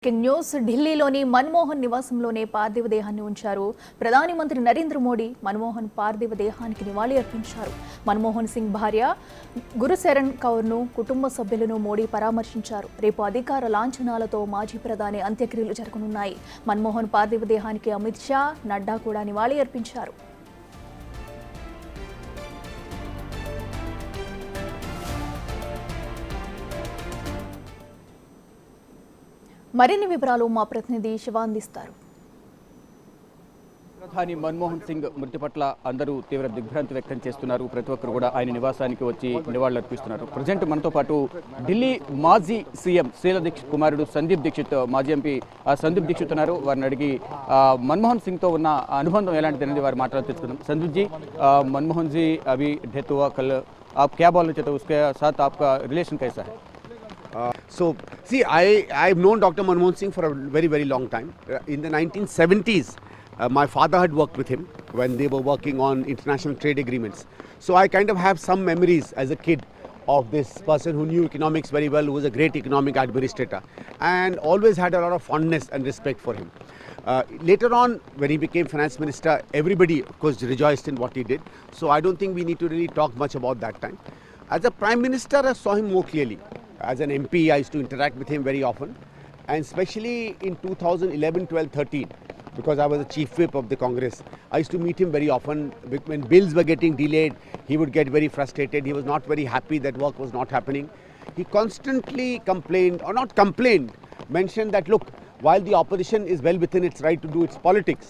News ఢిల్లీలోని మన్మోహన్ నివాసంలోనే పార్థివ దేహాన్ని ఉంచారు. ప్రధాని మంత్రి నరేంద్ర మోడీ మన్మోహన్ పార్థివ దేహానికి నివాళి అర్పించారు. మన్మోహన్ సింగ్ భార్య గురుశరణ్ కౌర్ను కుటుంబ సభ్యులను మోడీ పరామర్శించారు. రేపు అధికార లాంఛనాలతో మాజీ ప్రధాని అంత్యక్రియలు జరగనున్నాయి. మన్మోహన్ పార్థివ దేహానికి అమిత్ షా, నడ్డా కూడా నివాళి అర్పించారు. మరిన్ని వివరాలు మా ప్రతినిధి శివ అందిస్తారు. ప్రధాని మన్మోహన్ సింగ్ మృతి పట్ల అందరూ తీవ్ర దిగ్భ్రాంతి వ్యక్తం చేస్తున్నారు. ప్రతి ఒక్కరు కూడా ఆయన నివాసానికి వచ్చి నివాళులర్పిస్తున్నారు. ప్రజెంట్ మనతో పాటు ఢిల్లీ మాజీ సీఎం శ్రీల దీక్షిత్ కుమారుడు సందీప్ దీక్షిత్, మాజీ ఎంపీ సందీప్ దీక్షిత్ ఉన్నారు. వారిని అడిగి మన్మోహన్ సింగ్ తో ఉన్న అనుబంధం ఎలాంటిది అనేది వారి మాటలు తెలుసుకుందాం. संदीप जी, मनमोहन जी अभी डेथ हुआ कल, आप क्या बोलना चाहते हो, उसके साथ आपका रिलेशन कैसा है? So see, I've known Dr. Manmohan Singh for a very long time. In the 1970s, my father had worked with him when they were working on international trade agreements. So I kind of have some memories as a kid of this person who knew economics very well, who was a great economic administrator, and always had a lot of fondness and respect for him. Later on, when he became finance minister, everybody, of course, rejoiced in what he did. So I don't think we need to really talk much about that time. As a prime minister, I saw him more clearly. As an MP, I used to interact with him very often, and especially in 2011, 12, 13, because I was the chief whip of the Congress. I used to meet him very often. When bills were getting delayed, he would get very frustrated. He was not very happy that work was not happening. He constantly complained, or not complained, mentioned that, look, while the opposition is well within its right to do its politics,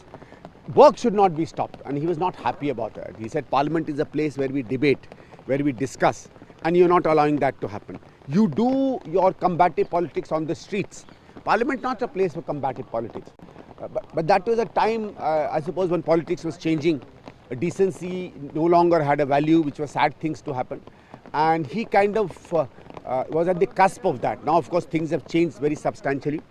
work should not be stopped, and he was not happy about that. He said Parliament is a place where we debate, where we discuss, and you're not allowing that to happen. You do your combative politics on the streets. Parliament not a place for combative politics. But that was a time, I suppose, when politics was changing. Decency no longer had a value, which were sad things to happen. And he kind of was at the cusp of that. Now, of course, things have changed very substantially.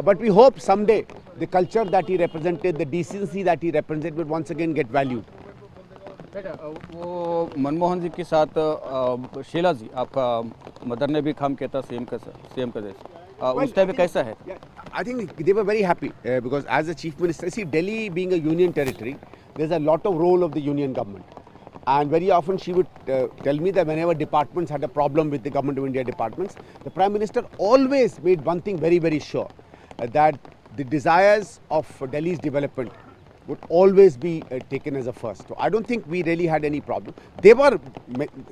But we hope someday the culture that he represented, the decency that he represented will once again get valued. वो मनमोहन जी के साथ शीला जी, आपका mother ने भी काम किया था CM का उस टाइम पे कैसा है? I think they were very happy because as a chief minister, see, Delhi being a union territory, there's a lot of role of the union government, and very often she would tell me that whenever departments had a problem with the government of India departments, the prime minister always made one thing very sure, that the desires of Delhi's development would always be taken as a first. So I don't think we really had any problem. There were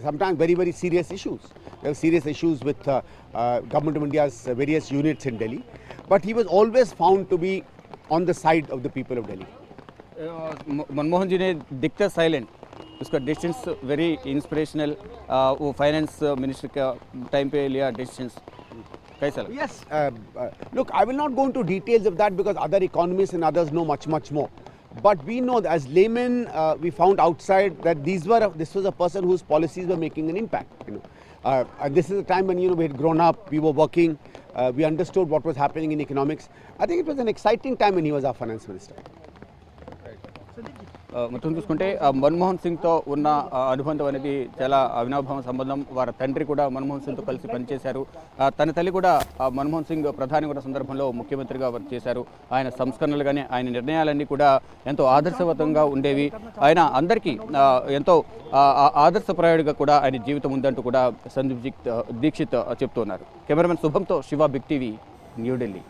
sometimes very serious issues. There were serious issues with government of India's various units in Delhi. But he was always found to be on the side of the people of Delhi. Manmohan जी ने दिखता silent, उसका decisions very inspirational, वो finance minister का time पे लिया decisions कैसा लगा? Yes, look, I will not go into details of that because other economists and others know much more. But we know that as laymen, we found outside that this was a person whose policies were making an impact. And this is a time when we had grown up, we were working, we understood what was happening in economics. I think it was an exciting time when he was our finance minister. మొత్తం చూసుకుంటే మన్మోహన్ సింగ్తో ఉన్న అనుబంధం అనేది చాలా అవినాభావ సంబంధం. వారి తండ్రి కూడా మన్మోహన్ సింగ్తో కలిసి పనిచేశారు. తన తల్లి కూడా మన్మోహన్ సింగ్ ప్రధాని కూడా సందర్భంలో ముఖ్యమంత్రిగా వర్క్ చేశారు. ఆయన సంస్కరణలు కానీ ఆయన నిర్ణయాలన్నీ కూడా ఎంతో ఆదర్శవంతంగా ఉండేవి. ఆయన అందరికీ ఎంతో ఆదర్శప్రాయుడిగా కూడా ఆయన జీవితం ఉందంటూ కూడా సందీప్ దీక్షిత్ చెప్తున్నారు. కెమెరామెన్ శుభంతో శివ, బిగ్ టీవీ, న్యూఢిల్లీ.